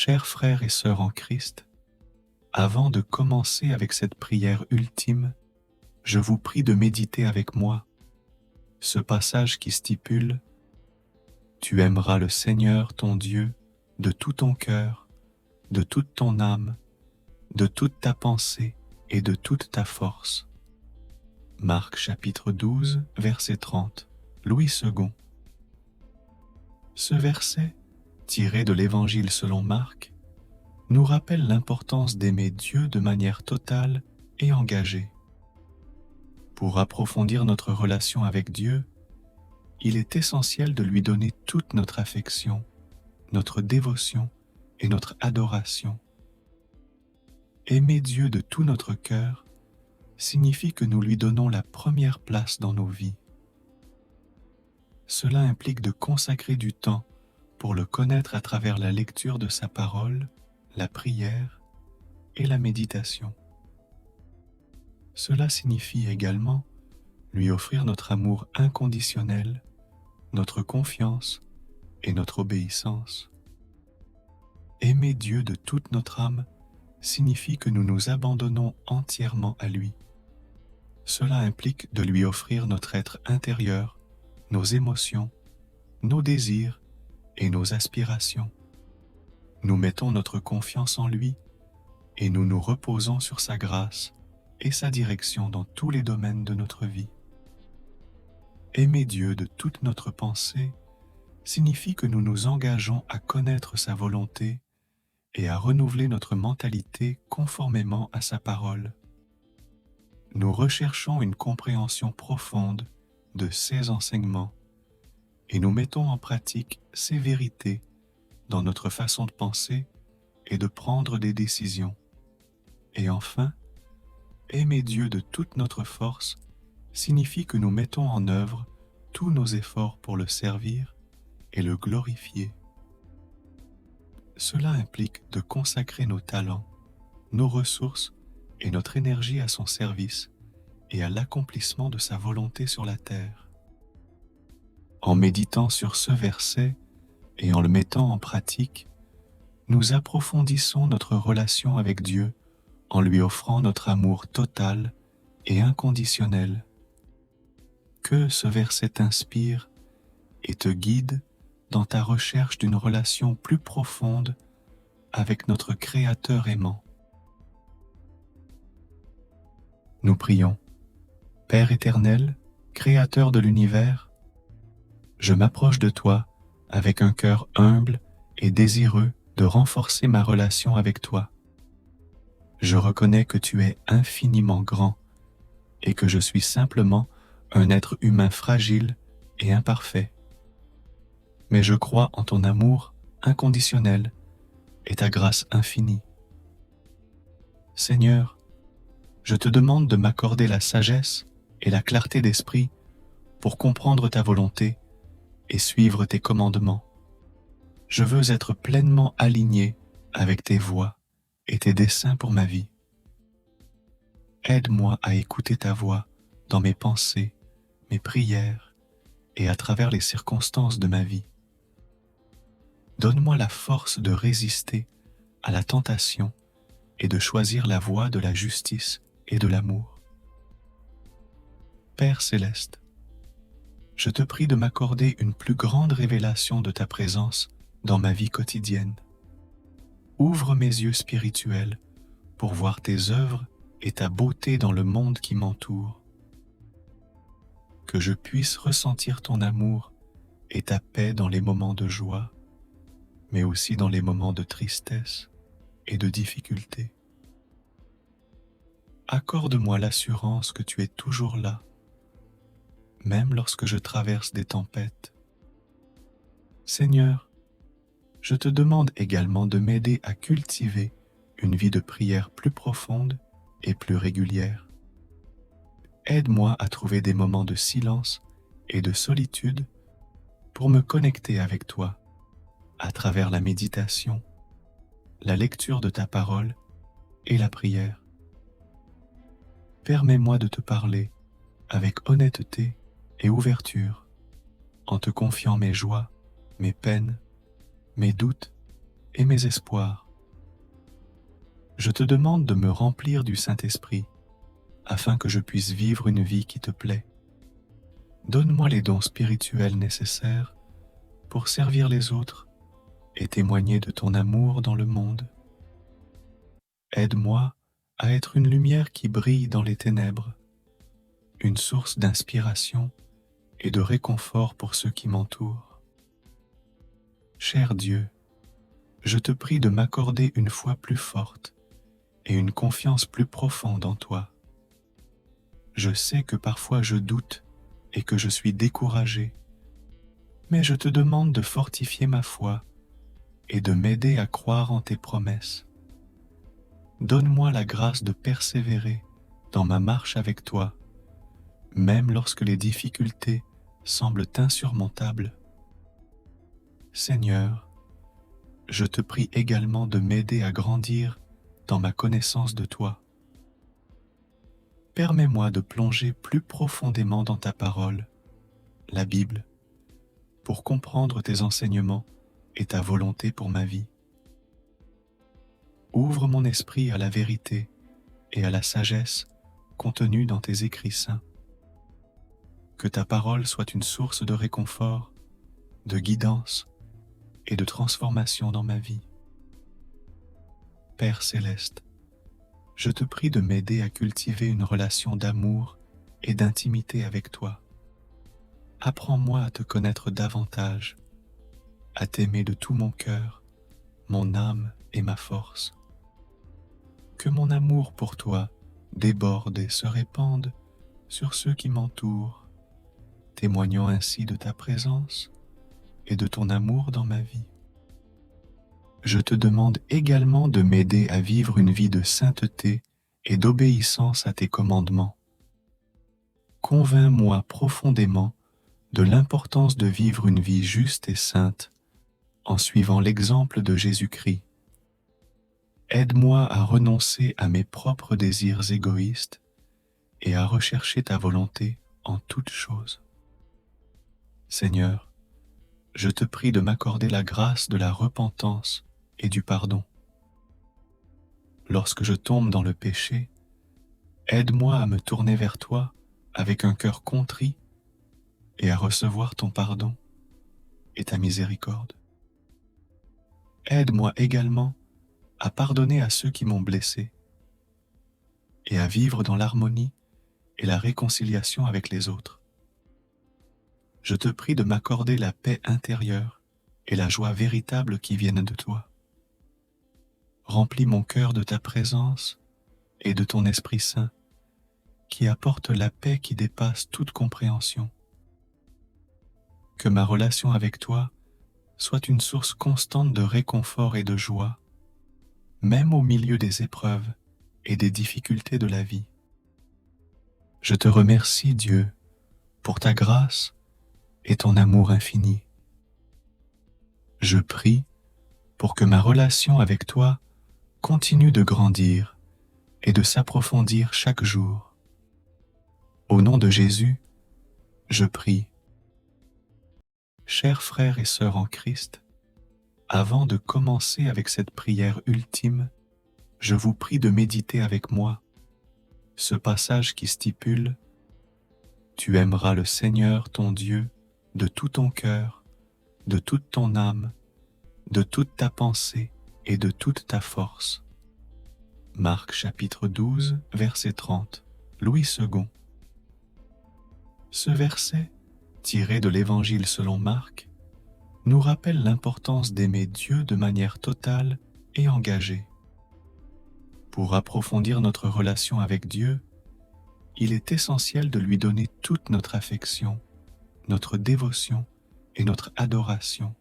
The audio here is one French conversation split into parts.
Chers frères et sœurs en Christ, avant de commencer avec cette prière ultime, je vous prie de méditer avec moi ce passage qui stipule « Tu aimeras le Seigneur ton Dieu de tout ton cœur, de toute ton âme, de toute ta pensée et de toute ta force. » Marc chapitre 12, verset 30, Louis II. Ce verset, tiré de l'Évangile selon Marc, nous rappelle l'importance d'aimer Dieu de manière totale et engagée. Pour approfondir notre relation avec Dieu, il est essentiel de lui donner toute notre affection, notre dévotion et notre adoration. Aimer Dieu de tout notre cœur signifie que nous lui donnons la première place dans nos vies. Cela implique de consacrer du temps pour le connaître à travers la lecture de sa parole, la prière et la méditation. Cela signifie également lui offrir notre amour inconditionnel, notre confiance et notre obéissance. Aimer Dieu de toute notre âme signifie que nous nous abandonnons entièrement à lui. Cela implique de lui offrir notre être intérieur, nos émotions, nos désirs et nos aspirations. Nous mettons notre confiance en lui et nous nous reposons sur sa grâce et sa direction dans tous les domaines de notre vie. Aimer Dieu de toute notre pensée signifie que nous nous engageons à connaître sa volonté et à renouveler notre mentalité conformément à sa parole. Nous recherchons une compréhension profonde de ses enseignements et nous mettons en pratique ces vérités dans notre façon de penser et de prendre des décisions. Et enfin, aimer Dieu de toute notre force signifie que nous mettons en œuvre tous nos efforts pour le servir et le glorifier. Cela implique de consacrer nos talents, nos ressources et notre énergie à son service et à l'accomplissement de sa volonté sur la terre. En méditant sur ce verset et en le mettant en pratique, nous approfondissons notre relation avec Dieu en lui offrant notre amour total et inconditionnel. Que ce verset t'inspire et te guide dans ta recherche d'une relation plus profonde avec notre Créateur aimant. Nous prions. Père éternel, Créateur de l'univers, je m'approche de toi avec un cœur humble et désireux de renforcer ma relation avec toi. Je reconnais que tu es infiniment grand et que je suis simplement un être humain fragile et imparfait. Mais je crois en ton amour inconditionnel et ta grâce infinie. Seigneur, je te demande de m'accorder la sagesse et la clarté d'esprit pour comprendre ta volonté et suivre tes commandements. Je veux être pleinement aligné avec tes voies et tes desseins pour ma vie. Aide-moi à écouter ta voix dans mes pensées, mes prières et à travers les circonstances de ma vie. Donne-moi la force de résister à la tentation et de choisir la voie de la justice et de l'amour. Père céleste, je te prie de m'accorder une plus grande révélation de ta présence dans ma vie quotidienne. Ouvre mes yeux spirituels pour voir tes œuvres et ta beauté dans le monde qui m'entoure. Que je puisse ressentir ton amour et ta paix dans les moments de joie, mais aussi dans les moments de tristesse et de difficulté. Accorde-moi l'assurance que tu es toujours là, même lorsque je traverse des tempêtes. Seigneur, je te demande également de m'aider à cultiver une vie de prière plus profonde et plus régulière. Aide-moi à trouver des moments de silence et de solitude pour me connecter avec toi à travers la méditation, la lecture de ta parole et la prière. Permets-moi de te parler avec honnêteté et ouverture, en te confiant mes joies, mes peines, mes doutes et mes espoirs. Je te demande de me remplir du Saint-Esprit, afin que je puisse vivre une vie qui te plaît. Donne-moi les dons spirituels nécessaires pour servir les autres et témoigner de ton amour dans le monde. Aide-moi à être une lumière qui brille dans les ténèbres, une source d'inspiration et de réconfort pour ceux qui m'entourent. Cher Dieu, je te prie de m'accorder une foi plus forte et une confiance plus profonde en toi. Je sais que parfois je doute et que je suis découragé, mais je te demande de fortifier ma foi et de m'aider à croire en tes promesses. Donne-moi la grâce de persévérer dans ma marche avec toi, même lorsque les difficultés semblent insurmontables. Seigneur, je te prie également de m'aider à grandir dans ma connaissance de toi. Permets-moi de plonger plus profondément dans ta parole, la Bible, pour comprendre tes enseignements et ta volonté pour ma vie. Ouvre mon esprit à la vérité et à la sagesse contenue dans tes écrits saints. Que ta parole soit une source de réconfort, de guidance et de transformation dans ma vie. Père céleste, je te prie de m'aider à cultiver une relation d'amour et d'intimité avec toi. Apprends-moi à te connaître davantage, à t'aimer de tout mon cœur, mon âme et ma force. Que mon amour pour toi déborde et se répande sur ceux qui m'entourent, témoignant ainsi de ta présence et de ton amour dans ma vie. Je te demande également de m'aider à vivre une vie de sainteté et d'obéissance à tes commandements. Convainc-moi profondément de l'importance de vivre une vie juste et sainte en suivant l'exemple de Jésus-Christ. Aide-moi à renoncer à mes propres désirs égoïstes et à rechercher ta volonté en toutes choses. Seigneur, je te prie de m'accorder la grâce de la repentance et du pardon. Lorsque je tombe dans le péché, aide-moi à me tourner vers toi avec un cœur contrit et à recevoir ton pardon et ta miséricorde. Aide-moi également à pardonner à ceux qui m'ont blessé et à vivre dans l'harmonie et la réconciliation avec les autres. Je te prie de m'accorder la paix intérieure et la joie véritable qui viennent de toi. Remplis mon cœur de ta présence et de ton Esprit Saint, qui apporte la paix qui dépasse toute compréhension. Que ma relation avec toi soit une source constante de réconfort et de joie, même au milieu des épreuves et des difficultés de la vie. Je te remercie, Dieu, pour ta grâce et ton amour infini. Je prie pour que ma relation avec toi continue de grandir et de s'approfondir chaque jour. Au nom de Jésus, je prie. Chers frères et sœurs en Christ, avant de commencer avec cette prière ultime, je vous prie de méditer avec moi ce passage qui stipule « Tu aimeras le Seigneur ton Dieu de tout ton cœur, de toute ton âme, de toute ta pensée et de toute ta force. » Marc chapitre 12, verset 30, Louis II. Ce verset, tiré de l'Évangile selon Marc, nous rappelle l'importance d'aimer Dieu de manière totale et engagée. Pour approfondir notre relation avec Dieu, il est essentiel de lui donner toute notre affection, notre dévotion et notre adoration.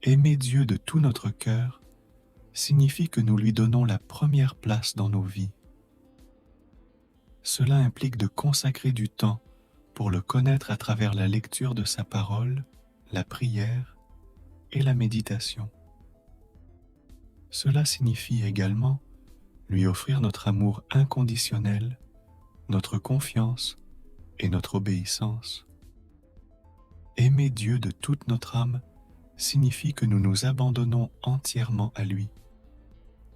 Aimer Dieu de tout notre cœur signifie que nous lui donnons la première place dans nos vies. Cela implique de consacrer du temps pour le connaître à travers la lecture de sa parole, la prière et la méditation. Cela signifie également lui offrir notre amour inconditionnel, notre confiance et notre obéissance. Aimer Dieu de toute notre âme signifie que nous nous abandonnons entièrement à lui.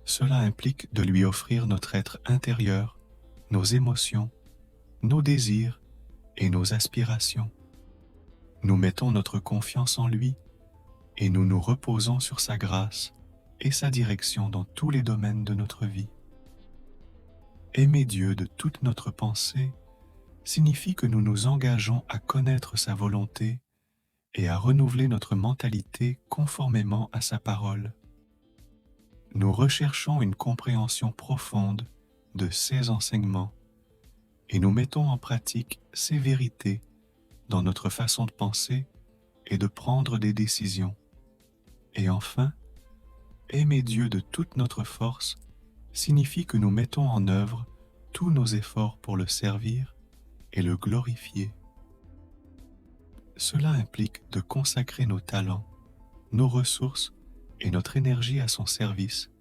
Cela implique de lui offrir notre être intérieur, nos émotions, nos désirs et nos aspirations. Nous mettons notre confiance en lui et nous nous reposons sur sa grâce et sa direction dans tous les domaines de notre vie. Aimer Dieu de toute notre pensée signifie que nous nous engageons à connaître sa volonté et à renouveler notre mentalité conformément à sa parole. Nous recherchons une compréhension profonde de ses enseignements et nous mettons en pratique ses vérités dans notre façon de penser et de prendre des décisions. Et enfin, aimer Dieu de toute notre force signifie que nous mettons en œuvre tous nos efforts pour le servir et le glorifier. Cela implique de consacrer nos talents, nos ressources et notre énergie à son service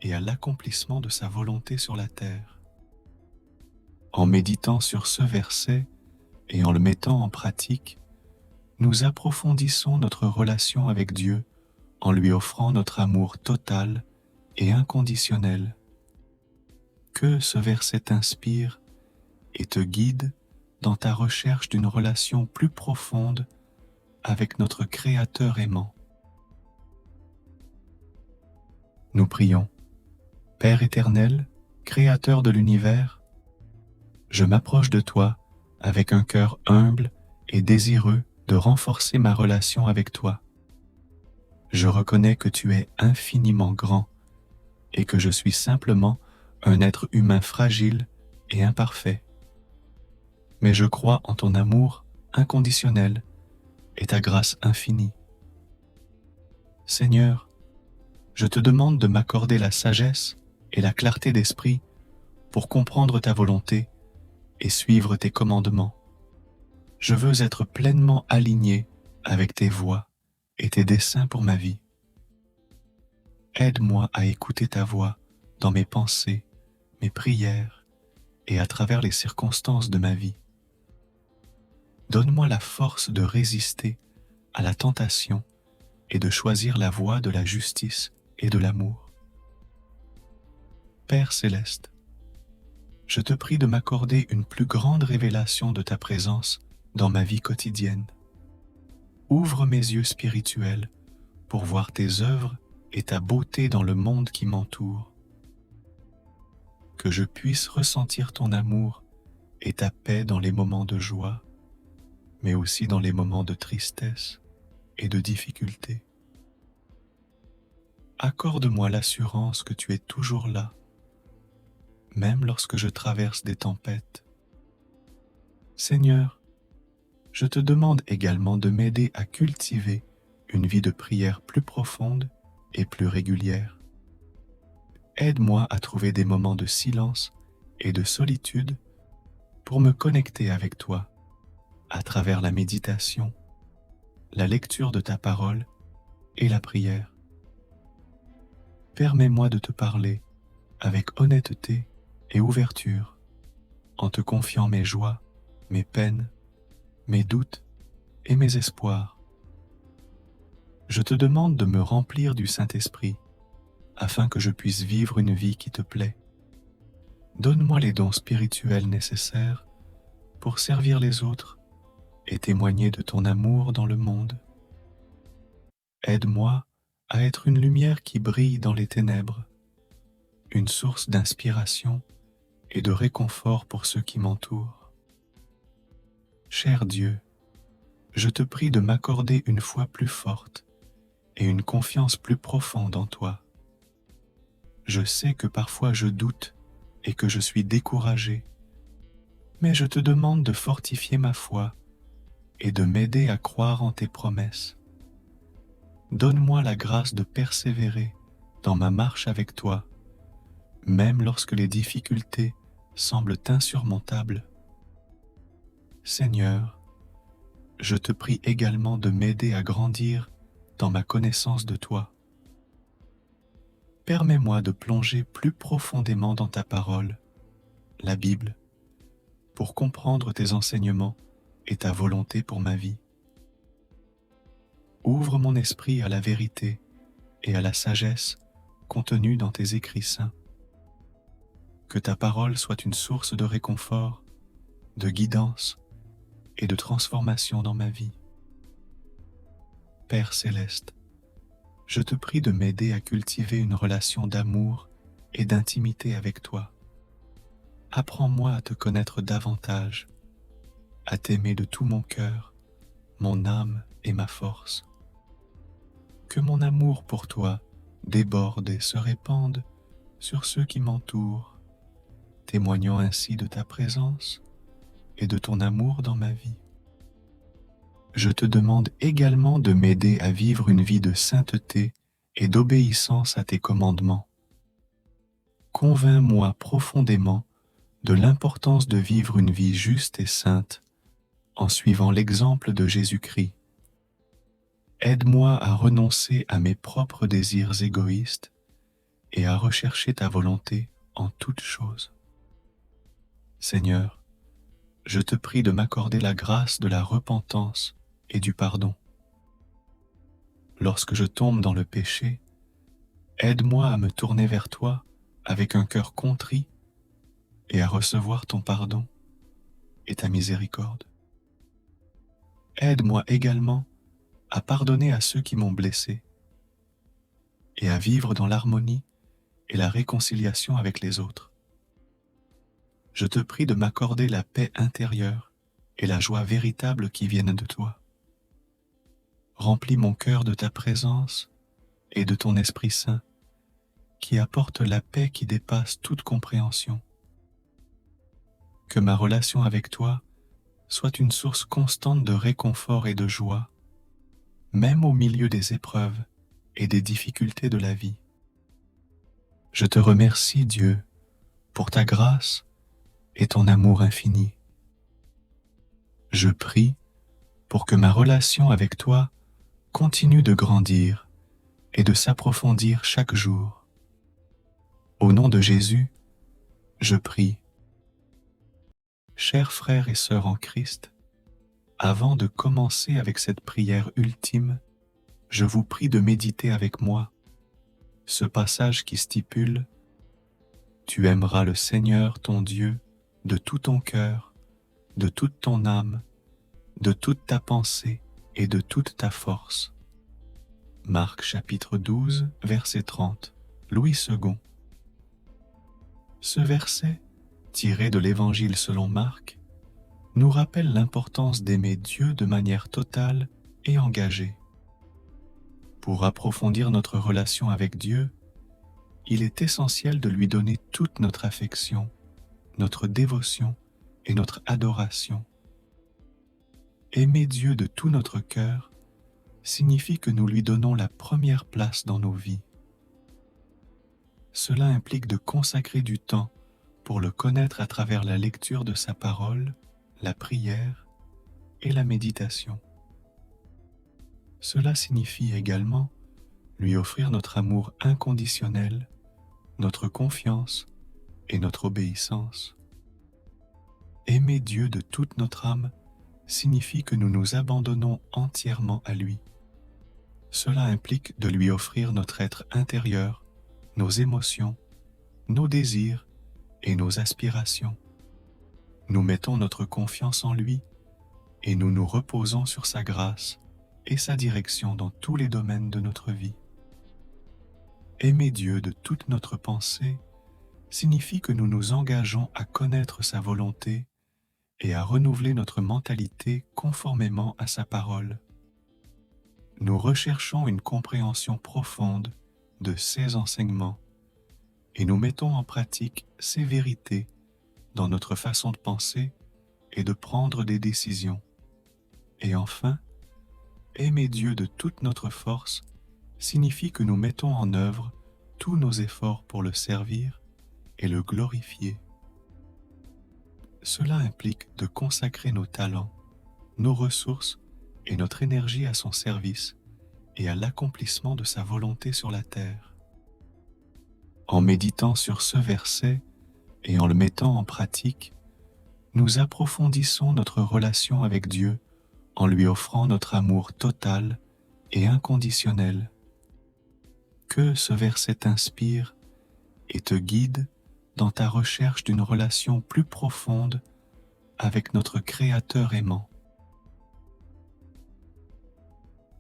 et à l'accomplissement de sa volonté sur la terre. En méditant sur ce verset et en le mettant en pratique, nous approfondissons notre relation avec Dieu en lui offrant notre amour total et inconditionnel. Que ce verset t'inspire et te guide dans ta recherche d'une relation plus profonde avec notre Créateur aimant. Nous prions. Père éternel, Créateur de l'univers, je m'approche de toi avec un cœur humble et désireux de renforcer ma relation avec toi. Je reconnais que tu es infiniment grand et que je suis simplement un être humain fragile et imparfait. Mais je crois en ton amour inconditionnel et ta grâce infinie. Seigneur, je te demande de m'accorder la sagesse et la clarté d'esprit pour comprendre ta volonté et suivre tes commandements. Je veux être pleinement aligné avec tes voies et tes desseins pour ma vie. Aide-moi à écouter ta voix dans mes pensées, mes prières et à travers les circonstances de ma vie. Donne-moi la force de résister à la tentation et de choisir la voie de la justice et de l'amour. Père céleste, je te prie de m'accorder une plus grande révélation de ta présence dans ma vie quotidienne. Ouvre mes yeux spirituels pour voir tes œuvres et ta beauté dans le monde qui m'entoure. Que je puisse ressentir ton amour et ta paix dans les moments de joie, mais aussi dans les moments de tristesse et de difficulté. Accorde-moi l'assurance que tu es toujours là, même lorsque je traverse des tempêtes. Seigneur, je te demande également de m'aider à cultiver une vie de prière plus profonde et plus régulière. Aide-moi à trouver des moments de silence et de solitude pour me connecter avec toi à travers la méditation, la lecture de ta parole et la prière. Permets-moi de te parler avec honnêteté et ouverture, en te confiant mes joies, mes peines, mes doutes et mes espoirs. Je te demande de me remplir du Saint-Esprit, afin que je puisse vivre une vie qui te plaît. Donne-moi les dons spirituels nécessaires pour servir les autres et témoigner de ton amour dans le monde. Aide-moi à être une lumière qui brille dans les ténèbres, une source d'inspiration et de réconfort pour ceux qui m'entourent. Cher Dieu, je te prie de m'accorder une foi plus forte et une confiance plus profonde en toi. Je sais que parfois je doute et que je suis découragé, mais je te demande de fortifier ma foi et de m'aider à croire en tes promesses. Donne-moi la grâce de persévérer dans ma marche avec toi, même lorsque les difficultés semblent insurmontables. Seigneur, je te prie également de m'aider à grandir dans ma connaissance de toi. Permets-moi de plonger plus profondément dans ta parole, la Bible, pour comprendre tes enseignements et ta volonté pour ma vie. Ouvre mon esprit à la vérité et à la sagesse contenue dans tes écrits saints. Que ta parole soit une source de réconfort, de guidance et de transformation dans ma vie. Père céleste, je te prie de m'aider à cultiver une relation d'amour et d'intimité avec toi. Apprends-moi à te connaître davantage, à t'aimer de tout mon cœur, mon âme et ma force. Que mon amour pour toi déborde et se répande sur ceux qui m'entourent, témoignant ainsi de ta présence et de ton amour dans ma vie. Je te demande également de m'aider à vivre une vie de sainteté et d'obéissance à tes commandements. Convainc-moi profondément de l'importance de vivre une vie juste et sainte en suivant l'exemple de Jésus-Christ. Aide-moi à renoncer à mes propres désirs égoïstes et à rechercher ta volonté en toutes choses. Seigneur, je te prie de m'accorder la grâce de la repentance et du pardon. Lorsque je tombe dans le péché, aide-moi à me tourner vers toi avec un cœur contrit et à recevoir ton pardon et ta miséricorde. Aide-moi également à pardonner à ceux qui m'ont blessé et à vivre dans l'harmonie et la réconciliation avec les autres. Je te prie de m'accorder la paix intérieure et la joie véritable qui viennent de toi. Remplis mon cœur de ta présence et de ton Esprit Saint qui apporte la paix qui dépasse toute compréhension. Que ma relation avec toi soit une source constante de réconfort et de joie, même au milieu des épreuves et des difficultés de la vie. Je te remercie, Dieu, pour ta grâce et ton amour infini. Je prie pour que ma relation avec toi continue de grandir et de s'approfondir chaque jour. Au nom de Jésus, je prie. Chers frères et sœurs en Christ, avant de commencer avec cette prière ultime, je vous prie de méditer avec moi ce passage qui stipule « Tu aimeras le Seigneur ton Dieu de tout ton cœur, de toute ton âme, de toute ta pensée et de toute ta force. » Marc chapitre 12, verset 30, Louis II. Ce verset, tiré de l'Évangile selon Marc, nous rappelle l'importance d'aimer Dieu de manière totale et engagée. Pour approfondir notre relation avec Dieu, il est essentiel de lui donner toute notre affection, notre dévotion et notre adoration. Aimer Dieu de tout notre cœur signifie que nous lui donnons la première place dans nos vies. Cela implique de consacrer du temps pour le connaître à travers la lecture de sa parole, la prière et la méditation. Cela signifie également lui offrir notre amour inconditionnel, notre confiance et notre obéissance. Aimer Dieu de toute notre âme signifie que nous nous abandonnons entièrement à lui. Cela implique de lui offrir notre être intérieur, nos émotions, nos désirs et nos aspirations. Nous mettons notre confiance en lui et nous nous reposons sur sa grâce et sa direction dans tous les domaines de notre vie. Aimer Dieu de toute notre pensée signifie que nous nous engageons à connaître sa volonté et à renouveler notre mentalité conformément à sa parole. Nous recherchons une compréhension profonde de ses enseignements et nous mettons en pratique ses vérités dans notre façon de penser et de prendre des décisions. Et enfin, aimer Dieu de toute notre force signifie que nous mettons en œuvre tous nos efforts pour le servir et le glorifier. Cela implique de consacrer nos talents, nos ressources et notre énergie à son service et à l'accomplissement de sa volonté sur la terre. En méditant sur ce verset et en le mettant en pratique, nous approfondissons notre relation avec Dieu en lui offrant notre amour total et inconditionnel. Que ce verset t'inspire et te guide dans ta recherche d'une relation plus profonde avec notre Créateur aimant.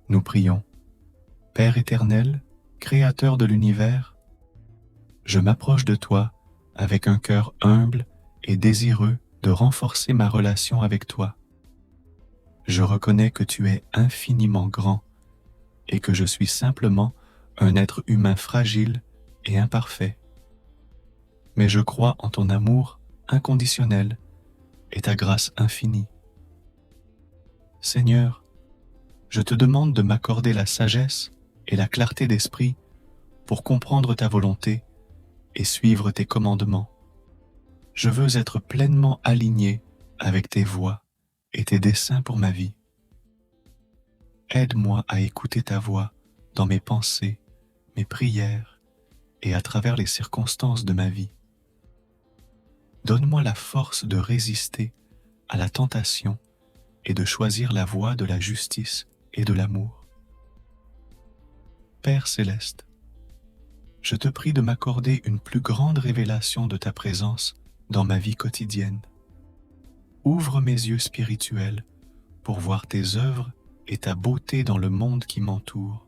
Nous prions. Père éternel, Créateur de l'univers, je m'approche de toi avec un cœur humble et désireux de renforcer ma relation avec toi. Je reconnais que tu es infiniment grand et que je suis simplement un être humain fragile et imparfait. Mais je crois en ton amour inconditionnel et ta grâce infinie. Seigneur, je te demande de m'accorder la sagesse et la clarté d'esprit pour comprendre ta volonté et suivre tes commandements. Je veux être pleinement aligné avec tes voies et tes desseins pour ma vie. Aide-moi à écouter ta voix dans mes pensées, mes prières et à travers les circonstances de ma vie. Donne-moi la force de résister à la tentation et de choisir la voie de la justice et de l'amour. Père céleste, je te prie de m'accorder une plus grande révélation de ta présence dans ma vie quotidienne. Ouvre mes yeux spirituels pour voir tes œuvres et ta beauté dans le monde qui m'entoure.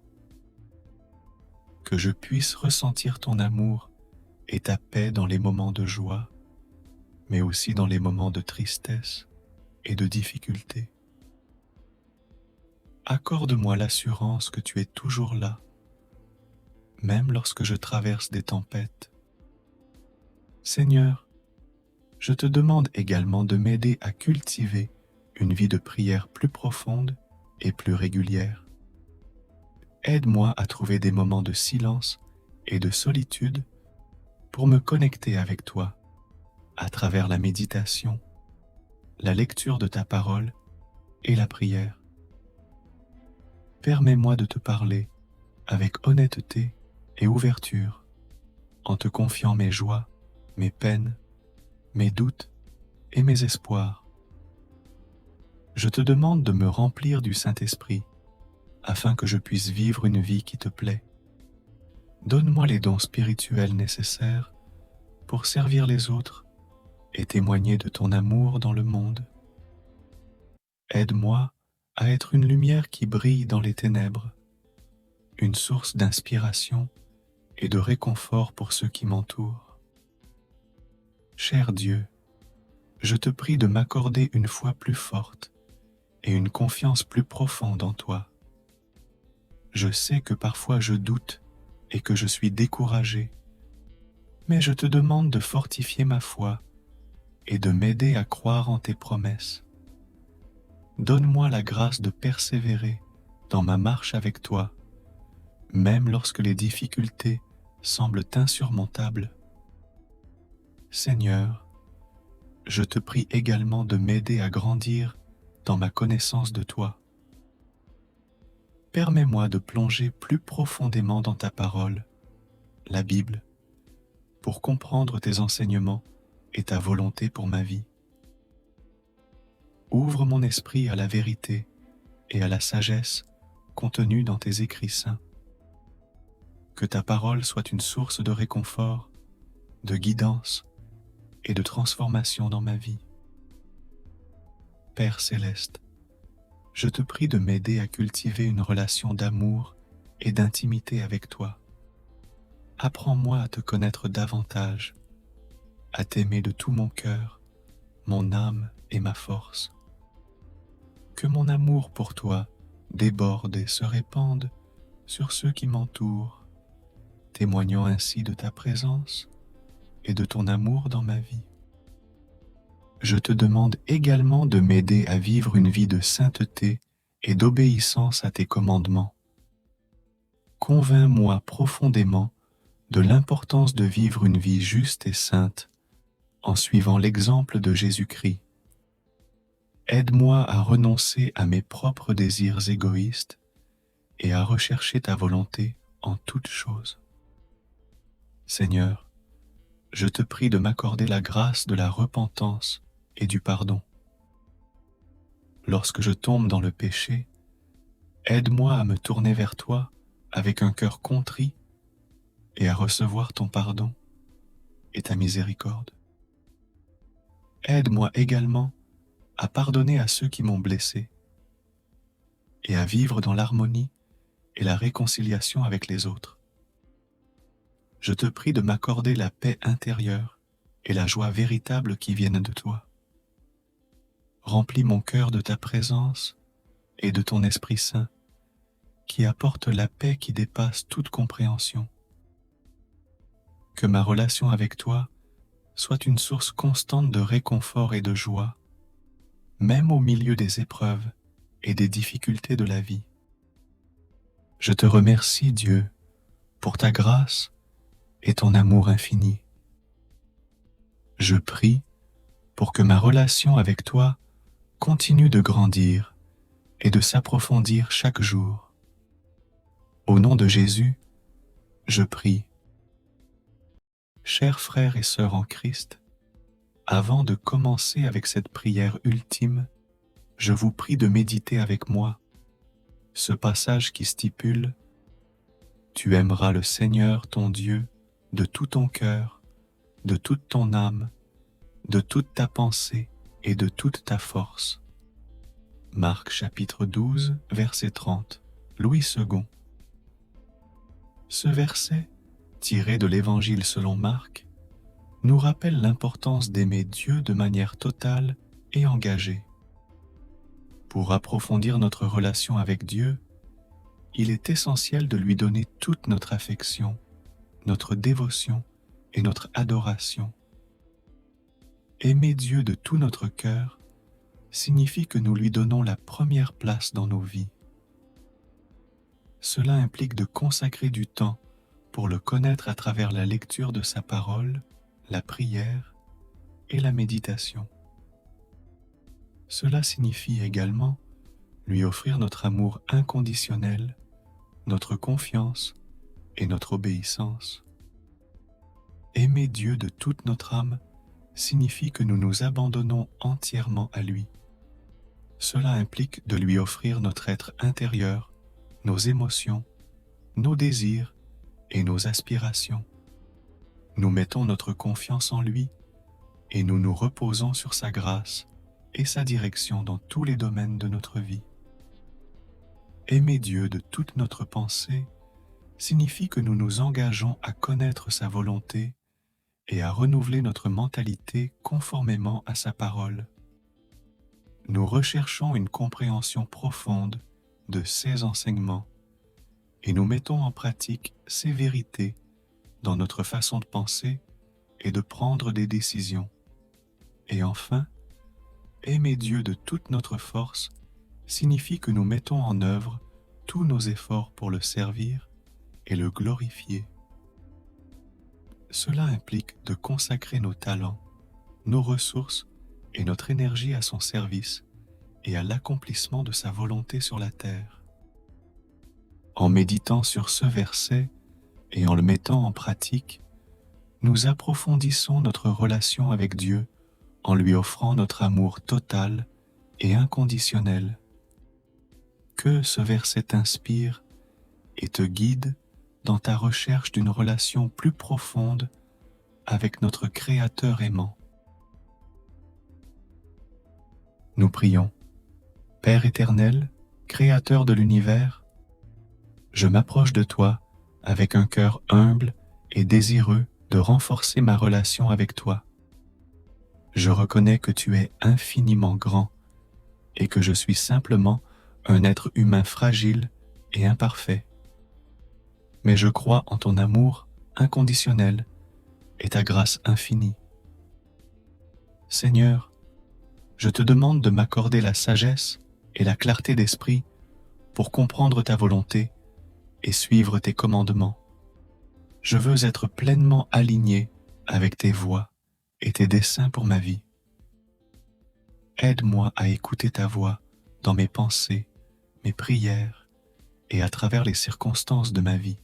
Que je puisse ressentir ton amour et ta paix dans les moments de joie, mais aussi dans les moments de tristesse et de difficulté. Accorde-moi l'assurance que tu es toujours là, même lorsque je traverse des tempêtes. Seigneur, je te demande également de m'aider à cultiver une vie de prière plus profonde et plus régulière. Aide-moi à trouver des moments de silence et de solitude pour me connecter avec toi à travers la méditation, la lecture de ta parole et la prière. Permets-moi de te parler avec honnêteté et ouverture, en te confiant mes joies, mes peines, mes doutes et mes espoirs. Je te demande de me remplir du Saint-Esprit, afin que je puisse vivre une vie qui te plaît. Donne-moi les dons spirituels nécessaires pour servir les autres et témoigner de ton amour dans le monde. Aide-moi à être une lumière qui brille dans les ténèbres, une source d'inspiration et de réconfort pour ceux qui m'entourent. Cher Dieu, je te prie de m'accorder une foi plus forte et une confiance plus profonde en toi. Je sais que parfois je doute et que je suis découragé, mais je te demande de fortifier ma foi et de m'aider à croire en tes promesses. Donne-moi la grâce de persévérer dans ma marche avec toi, même lorsque les difficultés semblent insurmontables. Seigneur, je te prie également de m'aider à grandir dans ma connaissance de toi. Permets-moi de plonger plus profondément dans ta parole, la Bible, pour comprendre tes enseignements et ta volonté pour ma vie. Ouvre mon esprit à la vérité et à la sagesse contenue dans tes écrits saints. Que ta parole soit une source de réconfort, de guidance et de transformation dans ma vie. Père céleste, je te prie de m'aider à cultiver une relation d'amour et d'intimité avec toi. Apprends-moi à te connaître davantage, à t'aimer de tout mon cœur, mon âme et ma force. Que mon amour pour toi déborde et se répande sur ceux qui m'entourent, témoignant ainsi de ta présence et de ton amour dans ma vie. Je te demande également de m'aider à vivre une vie de sainteté et d'obéissance à tes commandements. Convainc-moi profondément de l'importance de vivre une vie juste et sainte en suivant l'exemple de Jésus-Christ. Aide-moi à renoncer à mes propres désirs égoïstes et à rechercher ta volonté en toutes choses. Seigneur, je te prie de m'accorder la grâce de la repentance et du pardon. Lorsque je tombe dans le péché, Aide-moi à me tourner vers toi avec un cœur contrit et à recevoir ton pardon et ta miséricorde. Aide-moi également à pardonner à ceux qui m'ont blessé et à vivre dans l'harmonie et la réconciliation avec les autres. Je te prie de m'accorder la paix intérieure et la joie véritable qui viennent de toi. Remplis mon cœur de ta présence et de ton Esprit Saint qui apporte la paix qui dépasse toute compréhension. Que ma relation avec toi soit une source constante de réconfort et de joie, même au milieu des épreuves et des difficultés de la vie. Je te remercie, Dieu, pour ta grâce et ton amour infini. Je prie pour que ma relation avec toi continue de grandir et de s'approfondir chaque jour. Au nom de Jésus, je prie. Chers frères et sœurs en Christ, avant de commencer avec cette prière ultime, je vous prie de méditer avec moi ce passage qui stipule « Tu aimeras le Seigneur ton Dieu de tout ton cœur, de toute ton âme, de toute ta pensée et de toute ta force. » Marc chapitre 12, verset 30, Louis II. Ce verset, tiré de l'Évangile selon Marc, nous rappelle l'importance d'aimer Dieu de manière totale et engagée. Pour approfondir notre relation avec Dieu, il est essentiel de lui donner toute notre affection, notre dévotion et notre adoration. Aimer Dieu de tout notre cœur signifie que nous lui donnons la première place dans nos vies. Cela implique de consacrer du temps pour le connaître à travers la lecture de sa parole, la prière et la méditation. Cela signifie également lui offrir notre amour inconditionnel, notre confiance et notre obéissance. Aimer Dieu de toute notre âme signifie que nous nous abandonnons entièrement à lui. Cela implique de lui offrir notre être intérieur, nos émotions, nos désirs et nos aspirations. Nous mettons notre confiance en lui et nous nous reposons sur sa grâce et sa direction dans tous les domaines de notre vie. Aimer Dieu de toute notre pensée signifie que nous nous engageons à connaître sa volonté et à renouveler notre mentalité conformément à sa parole. Nous recherchons une compréhension profonde de ses enseignements et nous mettons en pratique ses vérités dans notre façon de penser et de prendre des décisions. Et enfin, aimer Dieu de toute notre force signifie que nous mettons en œuvre tous nos efforts pour le servir et le glorifier. Cela implique de consacrer nos talents, nos ressources et notre énergie à son service et à l'accomplissement de sa volonté sur la terre. En méditant sur ce verset et en le mettant en pratique, nous approfondissons notre relation avec Dieu en lui offrant notre amour total et inconditionnel. Que ce verset t'inspire et te guide dans ta recherche d'une relation plus profonde avec notre Créateur aimant. Nous prions. Père éternel, Créateur de l'univers, je m'approche de toi avec un cœur humble et désireux de renforcer ma relation avec toi. Je reconnais que tu es infiniment grand et que je suis simplement un être humain fragile et imparfait. Mais je crois en ton amour inconditionnel et ta grâce infinie. Seigneur, je te demande de m'accorder la sagesse et la clarté d'esprit pour comprendre ta volonté et suivre tes commandements. Je veux être pleinement aligné avec tes voies et tes desseins pour ma vie. Aide-moi à écouter ta voix dans mes pensées, mes prières et à travers les circonstances de ma vie.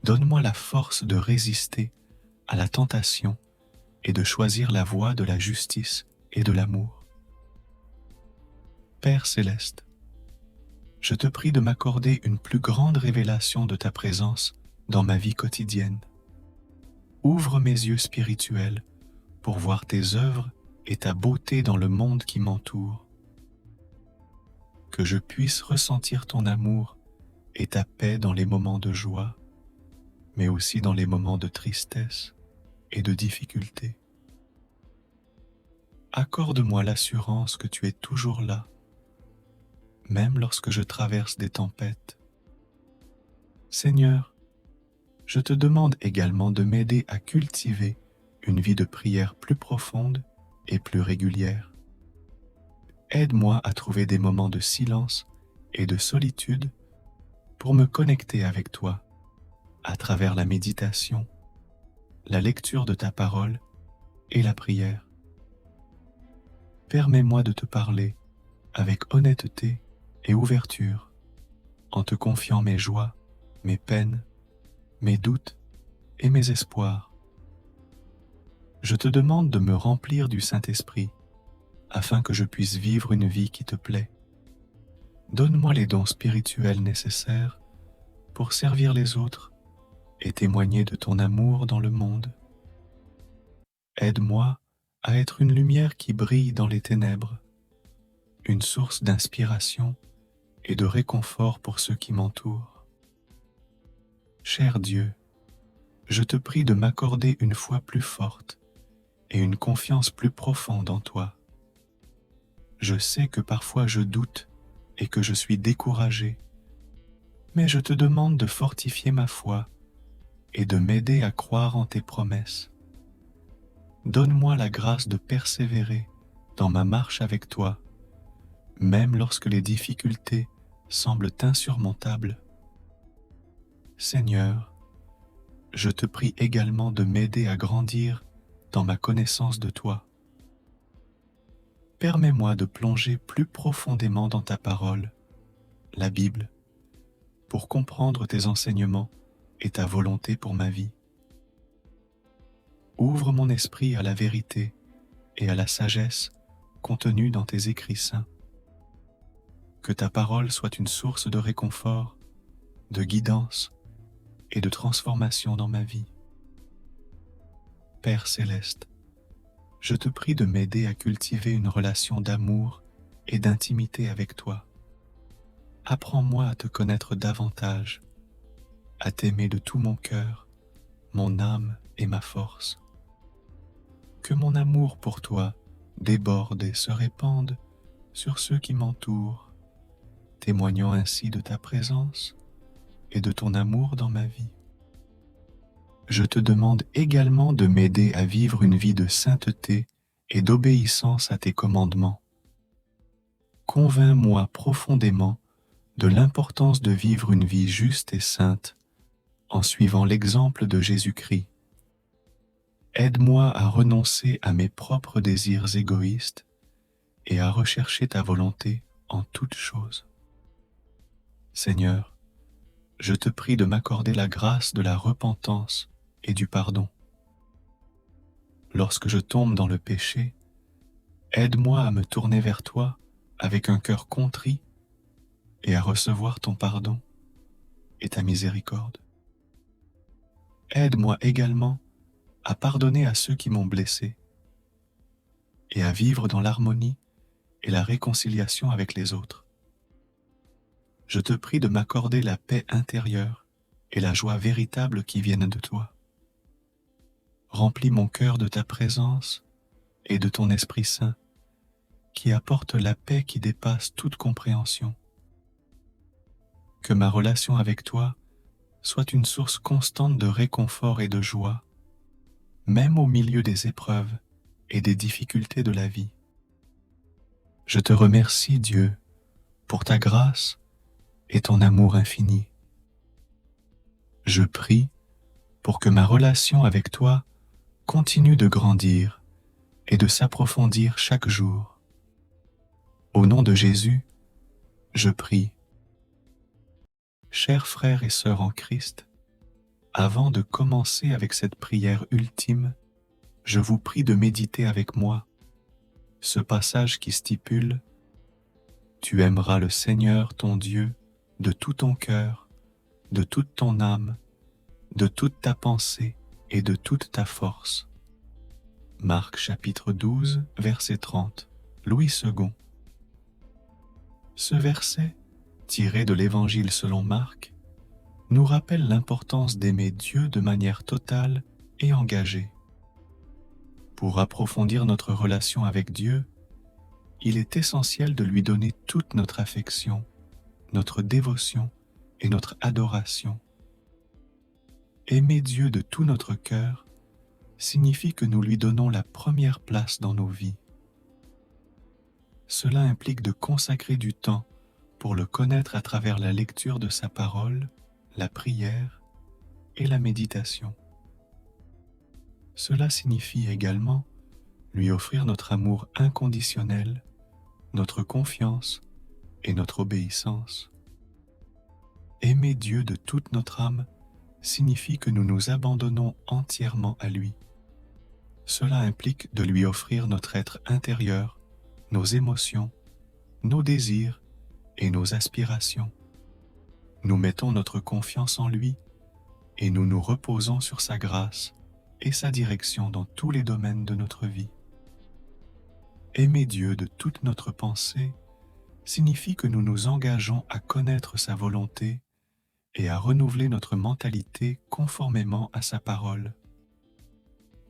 Donne-moi la force de résister à la tentation et de choisir la voie de la justice et de l'amour. Père céleste, Je te prie de m'accorder une plus grande révélation de ta présence dans ma vie quotidienne. Ouvre mes yeux spirituels pour voir tes œuvres et ta beauté dans le monde qui m'entoure. Que je puisse ressentir ton amour et ta paix dans les moments de joie, mais aussi dans les moments de tristesse et de difficulté. Accorde-moi l'assurance que tu es toujours là, même lorsque je traverse des tempêtes. Seigneur, je te demande également de m'aider à cultiver une vie de prière plus profonde et plus régulière. Aide-moi à trouver des moments de silence et de solitude pour me connecter avec toi à travers la méditation, la lecture de ta parole et la prière. Permets-moi de te parler avec honnêteté et ouverture, en te confiant mes joies, mes peines, mes doutes et mes espoirs. Je te demande de me remplir du Saint-Esprit afin que je puisse vivre une vie qui te plaît. Donne-moi les dons spirituels nécessaires pour servir les autres et témoigner de ton amour dans le monde. Aide-moi à être une lumière qui brille dans les ténèbres, une source d'inspiration et de réconfort pour ceux qui m'entourent. Cher Dieu, je te prie de m'accorder une foi plus forte et une confiance plus profonde en toi. Je sais que parfois je doute et que je suis découragé, mais je te demande de fortifier ma foi et de m'aider à croire en tes promesses. Donne-moi la grâce de persévérer dans ma marche avec toi, même lorsque les difficultés semblent insurmontables. Seigneur, je te prie également de m'aider à grandir dans ma connaissance de toi. Permets-moi de plonger plus profondément dans ta parole, la Bible, pour comprendre tes enseignements et ta volonté pour ma vie. Ouvre mon esprit à la vérité et à la sagesse contenue dans tes écrits saints. Que ta parole soit une source de réconfort, de guidance et de transformation dans ma vie. Père céleste, je te prie de m'aider à cultiver une relation d'amour et d'intimité avec toi. Apprends-moi à te connaître davantage, à t'aimer de tout mon cœur, mon âme et ma force. Que mon amour pour toi déborde et se répande sur ceux qui m'entourent, témoignant ainsi de ta présence et de ton amour dans ma vie. Je te demande également de m'aider à vivre une vie de sainteté et d'obéissance à tes commandements. Convainc-moi profondément de l'importance de vivre une vie juste et sainte en suivant l'exemple de Jésus-Christ. Aide-moi à renoncer à mes propres désirs égoïstes et à rechercher ta volonté en toutes choses. Seigneur, je te prie de m'accorder la grâce de la repentance et du pardon. Lorsque je tombe dans le péché, aide-moi à me tourner vers toi avec un cœur contrit et à recevoir ton pardon et ta miséricorde. Aide-moi également à pardonner à ceux qui m'ont blessé et à vivre dans l'harmonie et la réconciliation avec les autres. Je te prie de m'accorder la paix intérieure et la joie véritable qui viennent de toi. Remplis mon cœur de ta présence et de ton Esprit Saint qui apporte la paix qui dépasse toute compréhension. Que ma relation avec toi soit une source constante de réconfort et de joie, même au milieu des épreuves et des difficultés de la vie. Je te remercie, Dieu, pour ta grâce et ton amour infini. Je prie pour que ma relation avec toi continue de grandir et de s'approfondir chaque jour. Au nom de Jésus, je prie. Chers frères et sœurs en Christ, avant de commencer avec cette prière ultime, je vous prie de méditer avec moi ce passage qui stipule Tu aimeras le Seigneur ton Dieu de tout ton cœur, de toute ton âme, de toute ta pensée et de toute ta force. Marc chapitre 12, verset 30, Louis II. Ce verset, tiré de l'Évangile selon Marc, nous rappelle l'importance d'aimer Dieu de manière totale et engagée. Pour approfondir notre relation avec Dieu, il est essentiel de lui donner toute notre affection, notre dévotion et notre adoration. Aimer Dieu de tout notre cœur signifie que nous lui donnons la première place dans nos vies. Cela implique de consacrer du temps pour le connaître à travers la lecture de sa parole, la prière et la méditation. Cela signifie également lui offrir notre amour inconditionnel, notre confiance et notre obéissance. Aimer Dieu de toute notre âme signifie que nous nous abandonnons entièrement à lui. Cela implique de lui offrir notre être intérieur, nos émotions, nos désirs et nos aspirations. Nous mettons notre confiance en lui et nous nous reposons sur sa grâce et sa direction dans tous les domaines de notre vie. Aimer Dieu de toute notre pensée signifie que nous nous engageons à connaître sa volonté et à renouveler notre mentalité conformément à sa parole.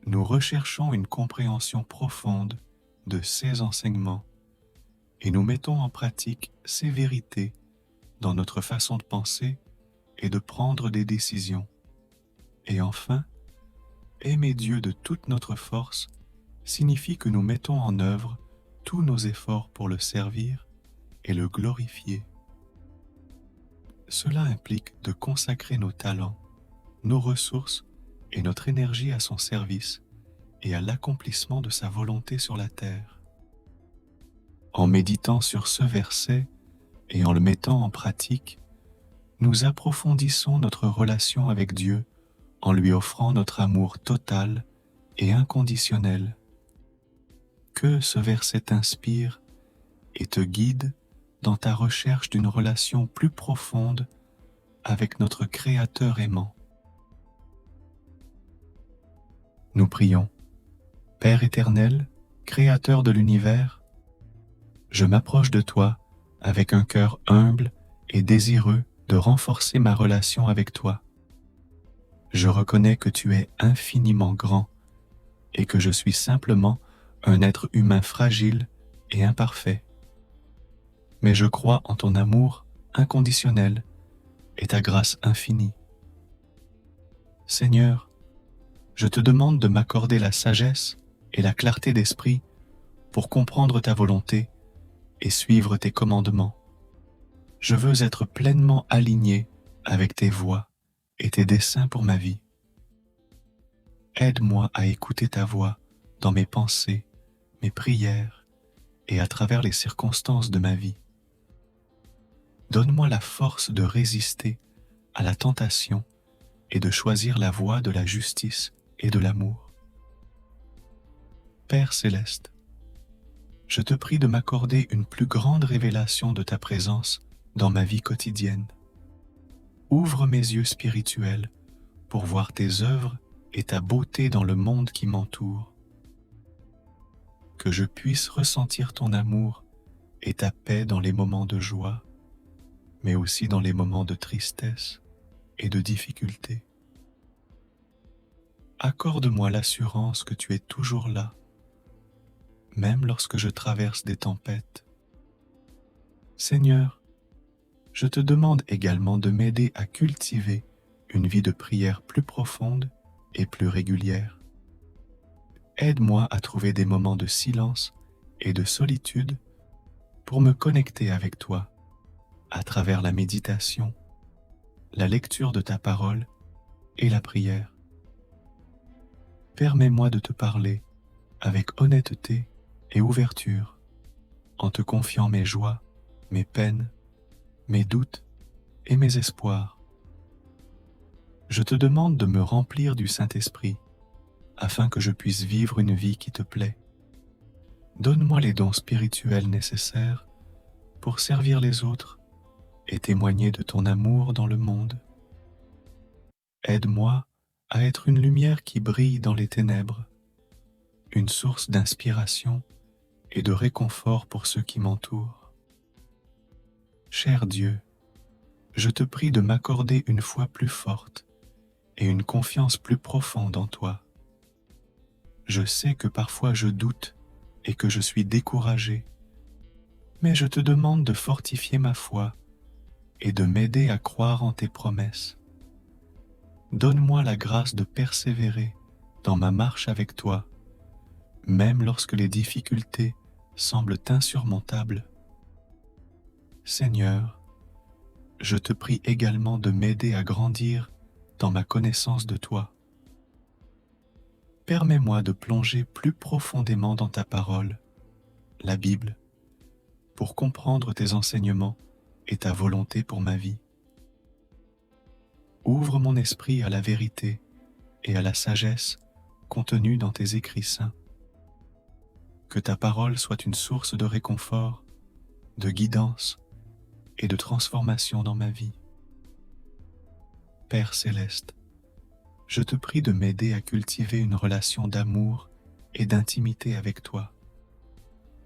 Nous recherchons une compréhension profonde de ses enseignements et nous mettons en pratique ses vérités dans notre façon de penser et de prendre des décisions. Et enfin, aimer Dieu de toute notre force signifie que nous mettons en œuvre tous nos efforts pour le servir et le glorifier. Cela implique de consacrer nos talents, nos ressources et notre énergie à son service et à l'accomplissement de sa volonté sur la terre. En méditant sur ce verset et en le mettant en pratique, nous approfondissons notre relation avec Dieu en lui offrant notre amour total et inconditionnel. Que ce verset t'inspire et te guide dans ta recherche d'une relation plus profonde avec notre Créateur aimant. Nous prions. Père éternel, Créateur de l'univers, je m'approche de toi avec un cœur humble et désireux de renforcer ma relation avec toi. Je reconnais que tu es infiniment grand et que je suis simplement un être humain fragile et imparfait. Mais je crois en ton amour inconditionnel et ta grâce infinie. Seigneur, je te demande de m'accorder la sagesse et la clarté d'esprit pour comprendre ta volonté et suivre tes commandements. Je veux être pleinement aligné avec tes voies et tes desseins pour ma vie. Aide-moi à écouter ta voix dans mes pensées, mes prières et à travers les circonstances de ma vie. Donne-moi la force de résister à la tentation et de choisir la voie de la justice et de l'amour. Père céleste, je te prie de m'accorder une plus grande révélation de ta présence dans ma vie quotidienne. Ouvre mes yeux spirituels pour voir tes œuvres et ta beauté dans le monde qui m'entoure. Que je puisse ressentir ton amour et ta paix dans les moments de joie, mais aussi dans les moments de tristesse et de difficulté. Accorde-moi l'assurance que tu es toujours là, même lorsque je traverse des tempêtes. Seigneur, je te demande également de m'aider à cultiver une vie de prière plus profonde et plus régulière. Aide-moi à trouver des moments de silence et de solitude pour me connecter avec toi à travers la méditation, la lecture de ta parole et la prière. Permets-moi de te parler avec honnêteté et ouverture, en te confiant mes joies, mes peines, mes doutes et mes espoirs. Je te demande de me remplir du Saint-Esprit, afin que je puisse vivre une vie qui te plaît. Donne-moi les dons spirituels nécessaires pour servir les autres et témoigner de ton amour dans le monde. Aide-moi à être une lumière qui brille dans les ténèbres, une source d'inspiration et de réconfort pour ceux qui m'entourent. Cher Dieu, je te prie de m'accorder une foi plus forte et une confiance plus profonde en toi. Je sais que parfois je doute et que je suis découragé, mais je te demande de fortifier ma foi et de m'aider à croire en tes promesses. Donne-moi la grâce de persévérer dans ma marche avec toi, même lorsque les difficultés semblent insurmontables. Seigneur, je te prie également de m'aider à grandir dans ma connaissance de toi. Permets-moi de plonger plus profondément dans ta parole, la Bible, pour comprendre tes enseignements et ta volonté pour ma vie. Ouvre mon esprit à la vérité et à la sagesse contenue dans tes écrits saints. Que ta parole soit une source de réconfort, de guidance et de transformation dans ma vie. Père céleste, je te prie de m'aider à cultiver une relation d'amour et d'intimité avec toi.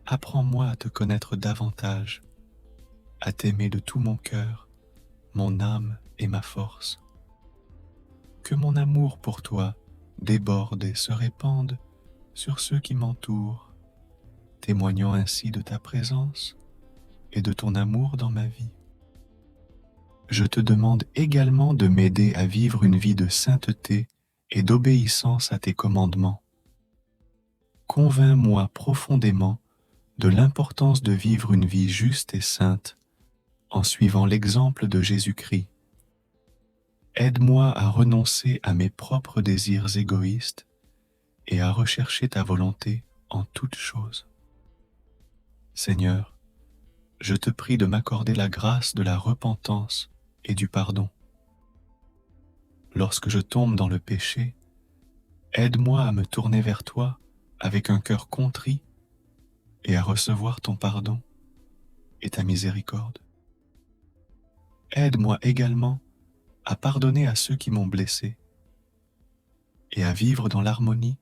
Apprends-moi à te connaître davantage, à t'aimer de tout mon cœur, mon âme et ma force. Que mon amour pour toi déborde et se répande sur ceux qui m'entourent, témoignant ainsi de ta présence et de ton amour dans ma vie. Je te demande également de m'aider à vivre une vie de sainteté et d'obéissance à tes commandements. Convainc-moi profondément de l'importance de vivre une vie juste et sainte en suivant l'exemple de Jésus-Christ. Aide-moi à renoncer à mes propres désirs égoïstes et à rechercher ta volonté en toutes choses. Seigneur, je te prie de m'accorder la grâce de la repentance et du pardon. Lorsque je tombe dans le péché, aide-moi à me tourner vers toi avec un cœur contrit et à recevoir ton pardon et ta miséricorde. Aide-moi également à pardonner à ceux qui m'ont blessé et à vivre dans l'harmonie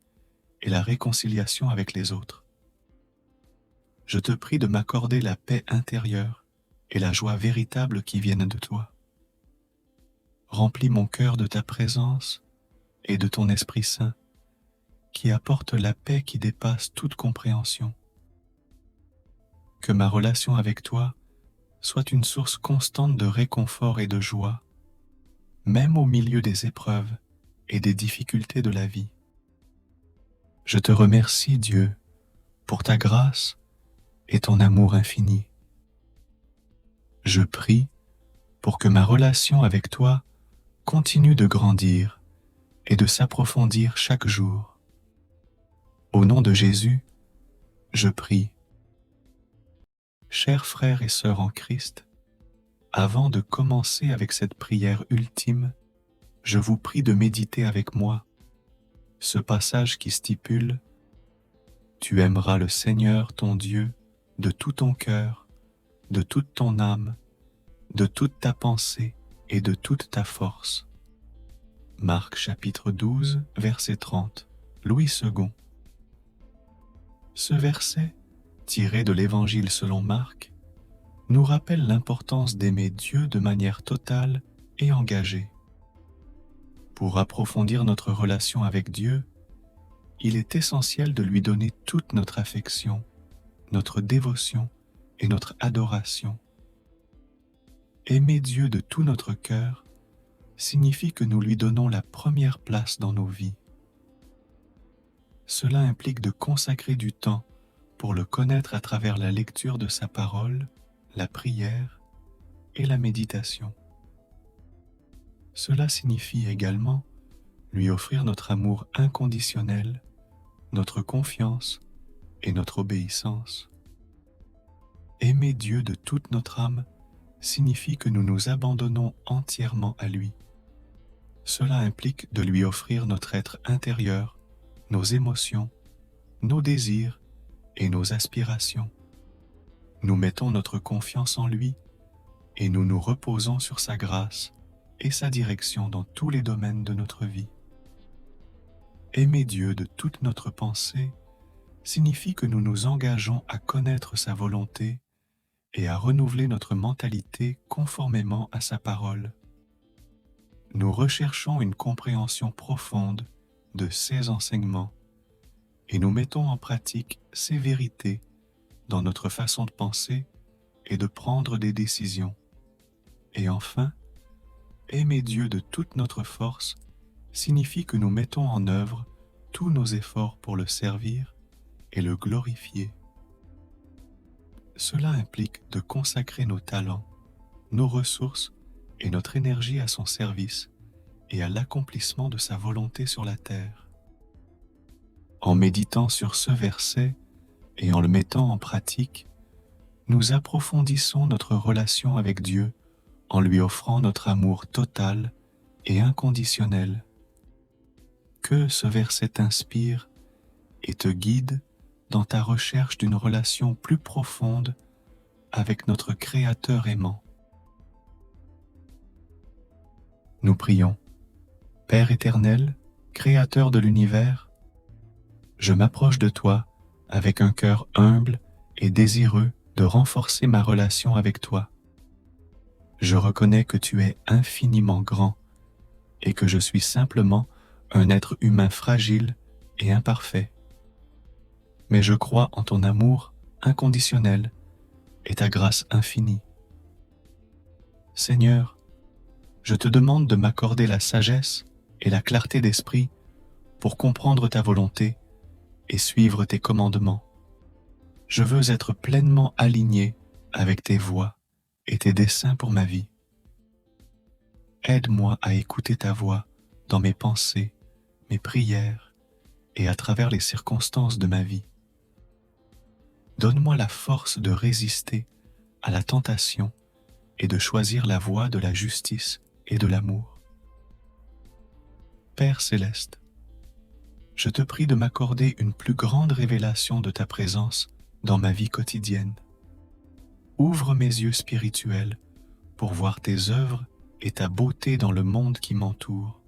et la réconciliation avec les autres. Je te prie de m'accorder la paix intérieure et la joie véritable qui viennent de toi. Remplis mon cœur de ta présence et de ton Esprit Saint, qui apporte la paix qui dépasse toute compréhension. Que ma relation avec toi soit une source constante de réconfort et de joie, même au milieu des épreuves et des difficultés de la vie. Je te remercie, Dieu, pour ta grâce et ton amour infini. Je prie pour que ma relation avec toi continue de grandir et de s'approfondir chaque jour. Au nom de Jésus, je prie. Chers frères et sœurs en Christ, avant de commencer avec cette prière ultime, je vous prie de méditer avec moi ce passage qui stipule « Tu aimeras le Seigneur ton Dieu de tout ton cœur, de toute ton âme, de toute ta pensée et de toute ta force. » Marc chapitre 12, verset 30, Louis II. Ce verset, tiré de l'Évangile selon Marc, nous rappelle l'importance d'aimer Dieu de manière totale et engagée. Pour approfondir notre relation avec Dieu, il est essentiel de lui donner toute notre affection, notre dévotion et notre adoration. Aimer Dieu de tout notre cœur signifie que nous lui donnons la première place dans nos vies. Cela implique de consacrer du temps pour le connaître à travers la lecture de sa parole, la prière et la méditation. Cela signifie également lui offrir notre amour inconditionnel, notre confiance et notre obéissance. Aimer Dieu de toute notre âme signifie que nous nous abandonnons entièrement à lui. Cela implique de lui offrir notre être intérieur, nos émotions, nos désirs et nos aspirations. Nous mettons notre confiance en lui et nous nous reposons sur sa grâce et sa direction dans tous les domaines de notre vie. Aimer Dieu de toute notre pensée signifie que nous nous engageons à connaître sa volonté et à renouveler notre mentalité conformément à sa parole. Nous recherchons une compréhension profonde de ses enseignements et nous mettons en pratique ses vérités dans notre façon de penser et de prendre des décisions. Et enfin, aimer Dieu de toute notre force signifie que nous mettons en œuvre tous nos efforts pour le servir et le glorifier. Cela implique de consacrer nos talents, nos ressources et notre énergie à son service et à l'accomplissement de sa volonté sur la terre. En méditant sur ce verset et en le mettant en pratique, nous approfondissons notre relation avec Dieu en lui offrant notre amour total et inconditionnel. Que ce verset t'inspire et te guide dans ta recherche d'une relation plus profonde avec notre Créateur aimant. Nous prions. Père éternel, Créateur de l'univers, je m'approche de toi avec un cœur humble et désireux de renforcer ma relation avec toi. Je reconnais que tu es infiniment grand et que je suis simplement un être humain fragile et imparfait. Mais je crois en ton amour inconditionnel et ta grâce infinie. Seigneur, je te demande de m'accorder la sagesse et la clarté d'esprit pour comprendre ta volonté et suivre tes commandements. Je veux être pleinement aligné avec tes voies et tes desseins pour ma vie. Aide-moi à écouter ta voix dans mes pensées, mes prières et à travers les circonstances de ma vie. Donne-moi la force de résister à la tentation et de choisir la voie de la justice et de l'amour. Père céleste, je te prie de m'accorder une plus grande révélation de ta présence dans ma vie quotidienne. Ouvre mes yeux spirituels pour voir tes œuvres et ta beauté dans le monde qui m'entoure.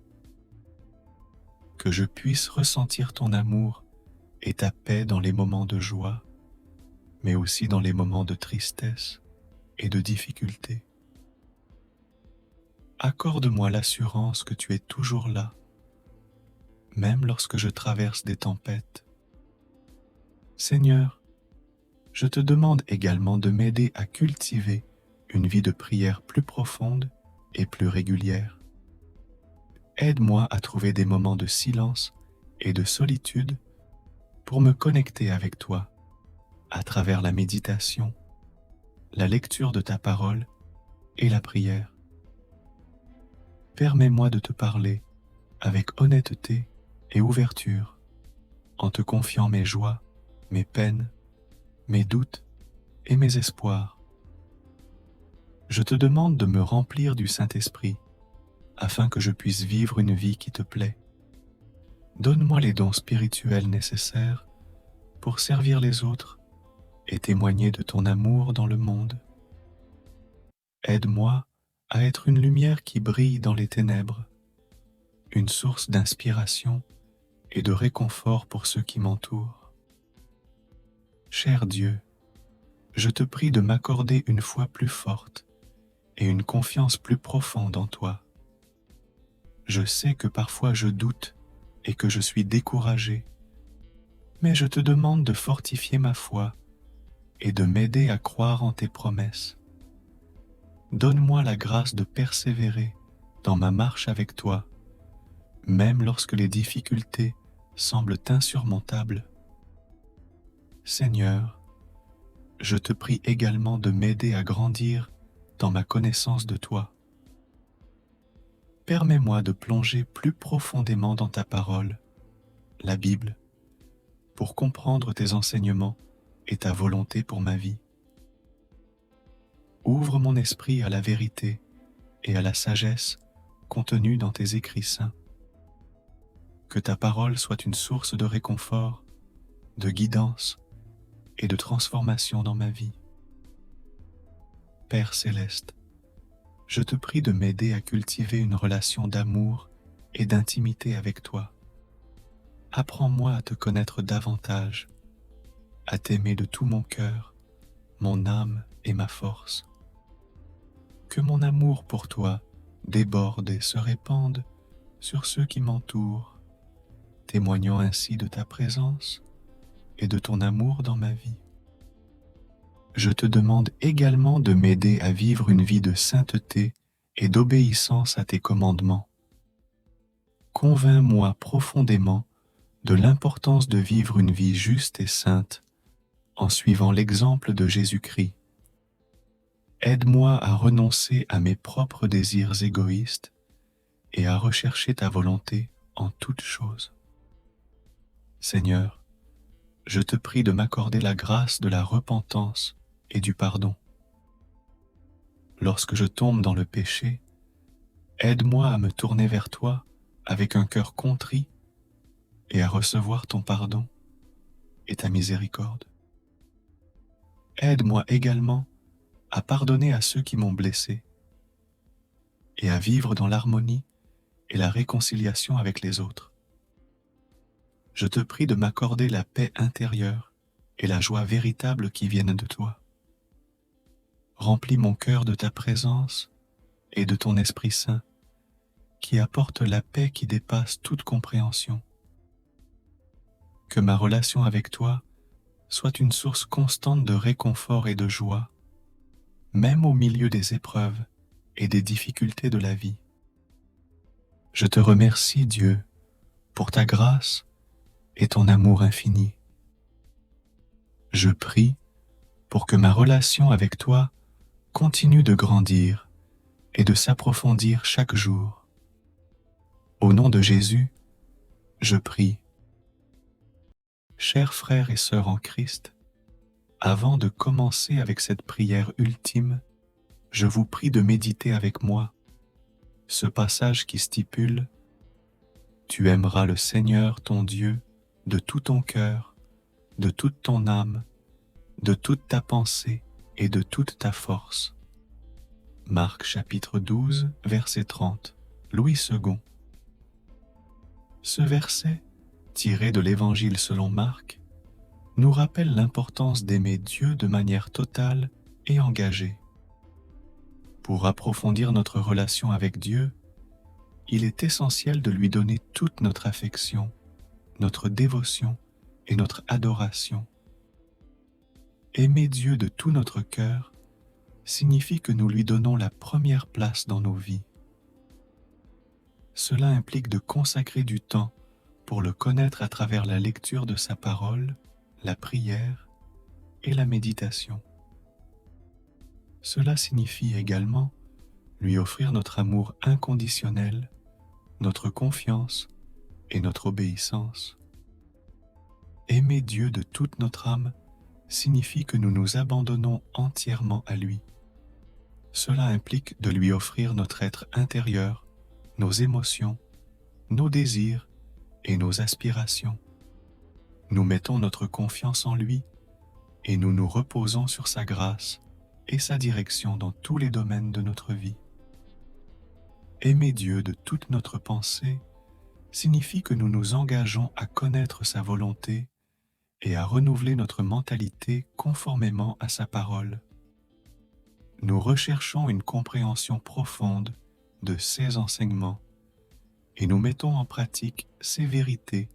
Que je puisse ressentir ton amour et ta paix dans les moments de joie, mais aussi dans les moments de tristesse et de difficulté. Accorde-moi l'assurance que tu es toujours là, même lorsque je traverse des tempêtes. Seigneur, je te demande également de m'aider à cultiver une vie de prière plus profonde et plus régulière. Aide-moi à trouver des moments de silence et de solitude pour me connecter avec toi à travers la méditation, la lecture de ta parole et la prière. Permets-moi de te parler avec honnêteté et ouverture, en te confiant mes joies, mes peines, mes doutes et mes espoirs. Je te demande de me remplir du Saint-Esprit afin que je puisse vivre une vie qui te plaît. Donne-moi les dons spirituels nécessaires pour servir les autres et témoigner de ton amour dans le monde. Aide-moi à être une lumière qui brille dans les ténèbres, une source d'inspiration et de réconfort pour ceux qui m'entourent. Cher Dieu, je te prie de m'accorder une foi plus forte et une confiance plus profonde en toi. Je sais que parfois je doute et que je suis découragé, mais je te demande de fortifier ma foi et de m'aider à croire en tes promesses. Donne-moi la grâce de persévérer dans ma marche avec toi, même lorsque les difficultés semblent insurmontables. Seigneur, je te prie également de m'aider à grandir dans ma connaissance de toi. Permets-moi de plonger plus profondément dans ta parole, la Bible, pour comprendre tes enseignements et ta volonté pour ma vie. Ouvre mon esprit à la vérité et à la sagesse contenue dans tes écrits saints. Que ta parole soit une source de réconfort, de guidance et de transformation dans ma vie. Père céleste, je te prie de m'aider à cultiver une relation d'amour et d'intimité avec toi. Apprends-moi à te connaître davantage, à t'aimer de tout mon cœur, mon âme et ma force. Que mon amour pour toi déborde et se répande sur ceux qui m'entourent, témoignant ainsi de ta présence et de ton amour dans ma vie. Je te demande également de m'aider à vivre une vie de sainteté et d'obéissance à tes commandements. Convainc-moi profondément de l'importance de vivre une vie juste et sainte en suivant l'exemple de Jésus-Christ. Aide-moi à renoncer à mes propres désirs égoïstes et à rechercher ta volonté en toutes choses. Seigneur, je te prie de m'accorder la grâce de la repentance et du pardon. Lorsque je tombe dans le péché, aide-moi à me tourner vers toi avec un cœur contrit et à recevoir ton pardon et ta miséricorde. Aide-moi également à pardonner à ceux qui m'ont blessé et à vivre dans l'harmonie et la réconciliation avec les autres. Je te prie de m'accorder la paix intérieure et la joie véritable qui viennent de toi. Remplis mon cœur de ta présence et de ton Esprit Saint qui apporte la paix qui dépasse toute compréhension. Que ma relation avec toi soit une source constante de réconfort et de joie, même au milieu des épreuves et des difficultés de la vie. Je te remercie, Dieu, pour ta grâce et ton amour infini. Je prie pour que ma relation avec toi continue de grandir et de s'approfondir chaque jour. Au nom de Jésus, je prie. Chers frères et sœurs en Christ, avant de commencer avec cette prière ultime, je vous prie de méditer avec moi ce passage qui stipule « Tu aimeras le Seigneur ton Dieu de tout ton cœur, de toute ton âme, de toute ta pensée et de toute ta force. » Marc chapitre 12, verset 30, Louis II. Ce verset, tiré de l'Évangile selon Marc, nous rappelle l'importance d'aimer Dieu de manière totale et engagée. Pour approfondir notre relation avec Dieu, il est essentiel de lui donner toute notre affection, notre dévotion et notre adoration. Aimer Dieu de tout notre cœur signifie que nous lui donnons la première place dans nos vies. Cela implique de consacrer du temps pour le connaître à travers la lecture de sa parole, la prière et la méditation. Cela signifie également lui offrir notre amour inconditionnel, notre confiance et notre obéissance. Aimer Dieu de toute notre âme signifie que nous nous abandonnons entièrement à lui. Cela implique de lui offrir notre être intérieur, nos émotions, nos désirs et nos aspirations. Nous mettons notre confiance en lui et nous nous reposons sur sa grâce et sa direction dans tous les domaines de notre vie. Aimer Dieu de toute notre pensée signifie que nous nous engageons à connaître sa volonté et à renouveler notre mentalité conformément à sa parole. Nous recherchons une compréhension profonde de ses enseignements et nous mettons en pratique ses vérités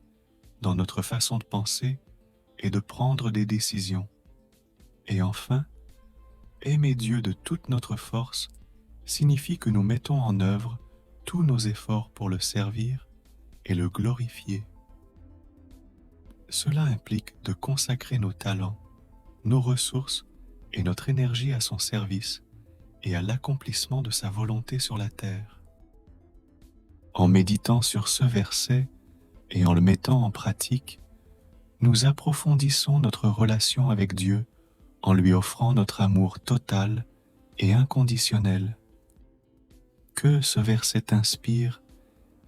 dans notre façon de penser et de prendre des décisions. Et enfin, aimer Dieu de toute notre force signifie que nous mettons en œuvre tous nos efforts pour le servir et le glorifier. Cela implique de consacrer nos talents, nos ressources et notre énergie à son service et à l'accomplissement de sa volonté sur la terre. En méditant sur ce verset et en le mettant en pratique, nous approfondissons notre relation avec Dieu en lui offrant notre amour total et inconditionnel. Que ce verset t'inspire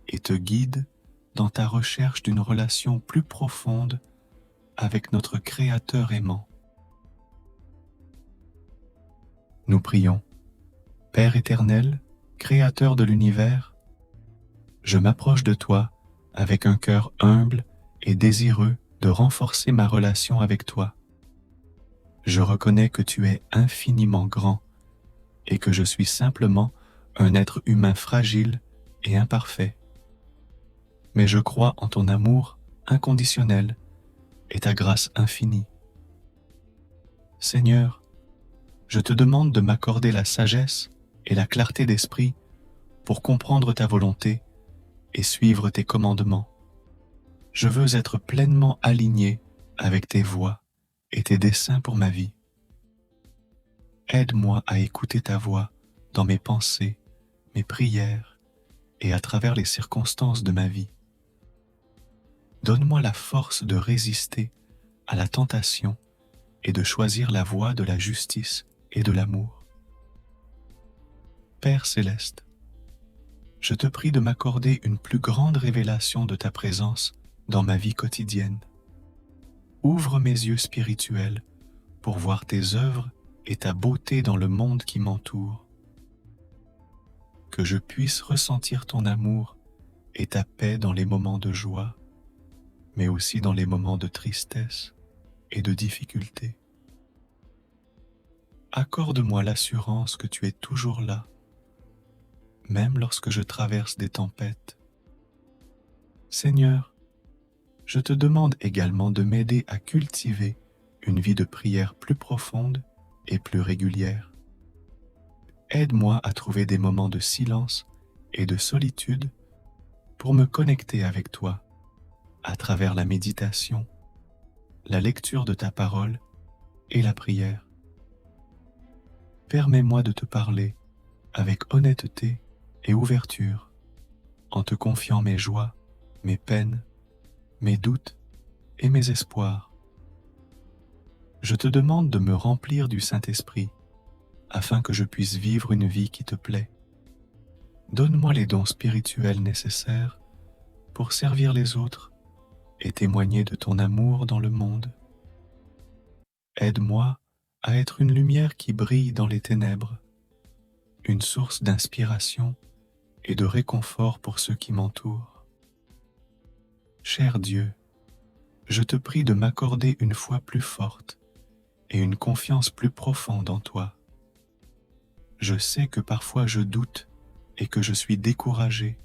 et te guide dans ta recherche d'une relation plus profonde avec notre Créateur aimant. Nous prions. Père éternel, Créateur de l'univers, je m'approche de toi avec un cœur humble et désireux de renforcer ma relation avec toi. Je reconnais que tu es infiniment grand et que je suis simplement un être humain fragile et imparfait. Mais je crois en ton amour inconditionnel et ta grâce infinie. Seigneur, je te demande de m'accorder la sagesse et la clarté d'esprit pour comprendre ta volonté et suivre tes commandements. Je veux être pleinement aligné avec tes voies et tes desseins pour ma vie. Aide-moi à écouter ta voix dans mes pensées, mes prières et à travers les circonstances de ma vie. Donne-moi la force de résister à la tentation et de choisir la voie de la justice et de l'amour. Père céleste, je te prie de m'accorder une plus grande révélation de ta présence dans ma vie quotidienne. Ouvre mes yeux spirituels pour voir tes œuvres et ta beauté dans le monde qui m'entoure. Que je puisse ressentir ton amour et ta paix dans les moments de joie, mais aussi dans les moments de tristesse et de difficulté. Accorde-moi l'assurance que tu es toujours là, même lorsque je traverse des tempêtes. Seigneur, je te demande également de m'aider à cultiver une vie de prière plus profonde et plus régulière. Aide-moi à trouver des moments de silence et de solitude pour me connecter avec toi à travers la méditation, la lecture de ta parole et la prière. Permets-moi de te parler avec honnêteté et ouverture, en te confiant mes joies, mes peines, mes doutes et mes espoirs. Je te demande de me remplir du Saint-Esprit, afin que je puisse vivre une vie qui te plaît. Donne-moi les dons spirituels nécessaires pour servir les autres et témoigner de ton amour dans le monde. Aide-moi à être une lumière qui brille dans les ténèbres, une source d'inspiration et de réconfort pour ceux qui m'entourent. Cher Dieu, je te prie de m'accorder une foi plus forte et une confiance plus profonde en toi. Je sais que parfois je doute et que je suis découragé,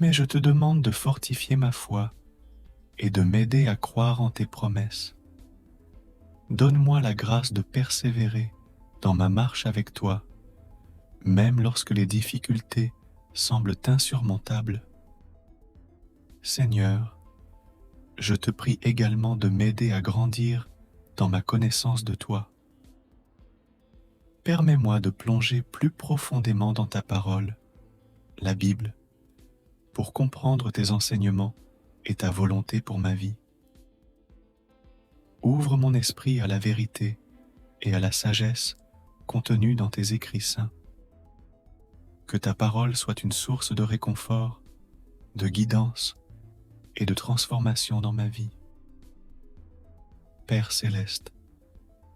mais je te demande de fortifier ma foi et de m'aider à croire en tes promesses. Donne-moi la grâce de persévérer dans ma marche avec toi, même lorsque les difficultés semblent insurmontables. Seigneur, je te prie également de m'aider à grandir dans ma connaissance de toi. Permets-moi de plonger plus profondément dans ta parole, la Bible, pour comprendre tes enseignements et ta volonté pour ma vie. Ouvre mon esprit à la vérité et à la sagesse contenue dans tes écrits saints. Que ta parole soit une source de réconfort, de guidance et de transformation dans ma vie. Père céleste,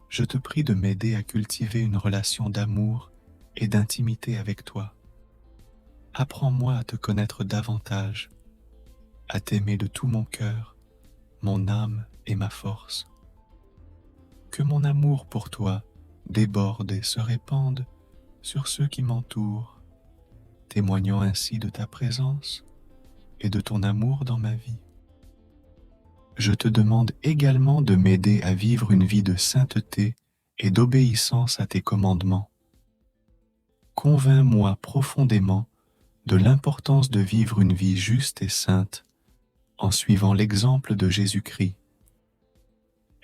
je te prie de m'aider à cultiver une relation d'amour et d'intimité avec toi. Apprends-moi à te connaître davantage, à t'aimer de tout mon cœur, mon âme et ma force. Que mon amour pour toi déborde et se répande sur ceux qui m'entourent, témoignant ainsi de ta présence et de ton amour dans ma vie. Je te demande également de m'aider à vivre une vie de sainteté et d'obéissance à tes commandements. Convainc-moi profondément de l'importance de vivre une vie juste et sainte en suivant l'exemple de Jésus-Christ.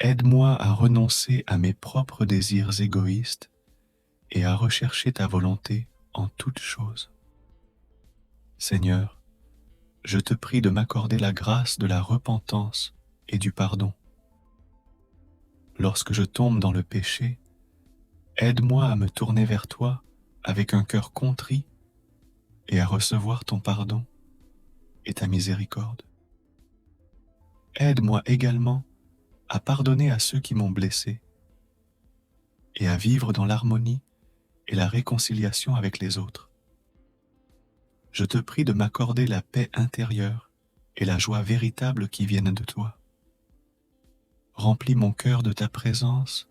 Aide-moi à renoncer à mes propres désirs égoïstes et à rechercher ta volonté en toutes choses. Seigneur, je te prie de m'accorder la grâce de la repentance et du pardon. Lorsque je tombe dans le péché, aide-moi à me tourner vers toi avec un cœur contrit et à recevoir ton pardon et ta miséricorde. Aide-moi également à pardonner à ceux qui m'ont blessé. et à vivre dans l'harmonie et la réconciliation avec les autres. Je te prie de m'accorder la paix intérieure et la joie véritable qui viennent de toi. Remplis mon cœur de ta présence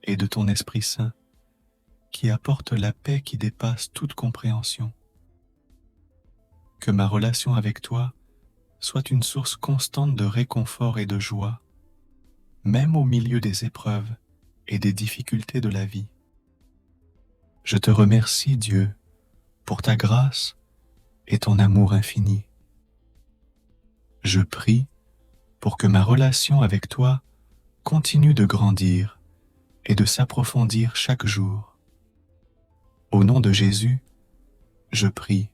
et de ton Esprit Saint, qui apporte la paix qui dépasse toute compréhension. Que ma relation avec toi soit une source constante de réconfort et de joie, même au milieu des épreuves et des difficultés de la vie. Je te remercie, Dieu, pour ta grâce et ton amour infini. Je prie pour que ma relation avec toi continue de grandir et de s'approfondir chaque jour. Au nom de Jésus, je prie.